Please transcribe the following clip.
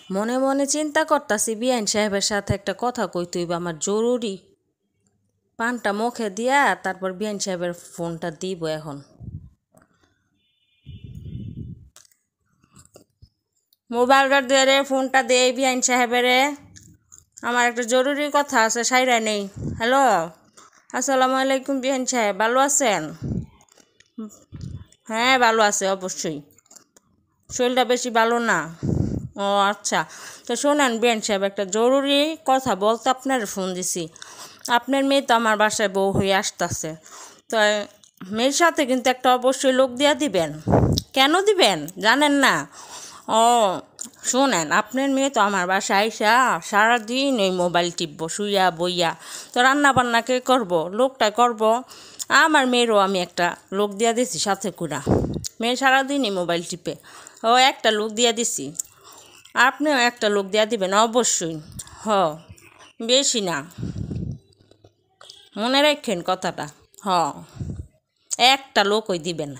মনে মনে চিন্তা করতাছি বিআইন সাহেবের সাথে একটা কথা কইতে হইব, আমার জরুরি। পানটা মুখে দিয়া তারপর বিআইন সাহেবের ফোনটা দিব। এখন মোবাইলটা দিয়ে রে, ফোনটা দে বিআইন সাহেবের। আমার একটা জরুরি কথা আছে, সাইরা নেই। হ্যালো, আসসালামু আলাইকুম বিআইন সাহেব, ভালো আছেন? হ্যাঁ ভালো আছে, অবশ্যই। শরীরটা বেশি ভালো না। ও আচ্ছা, তো শোনেন বিআইন সাহেব, একটা জরুরি কথা বলতে আপনার ফোন দিছি। আপনার মেয়ে তো আমার বাসায় বউ হয়ে আসতেছে, তো মেয়ের সাথে কিন্তু একটা অবশ্যই লোক দিয়া দিবেন। কেন দিবেন জানেন না? ও শোনেন, আপনার মেয়ে তো আমার বাসায় আইসা সারাদিন ওই মোবাইল টিপবো শুইয়া বইয়া, তো রান্না বান্না কে করবো? লোকটা করবো। আমার মেয়েরও আমি একটা লোক দিয়া দিছি সাথে কুড়া। মেয়ে সারাদিনই মোবাইল টিপে, ও একটা লোক দিয়া দিছি। আপনিও একটা লোক দিয়া দিবেন অবশ্যই। হ, বেশি না, মনে রাখেন কথাটা। হ, একটা লোকই দিবেন।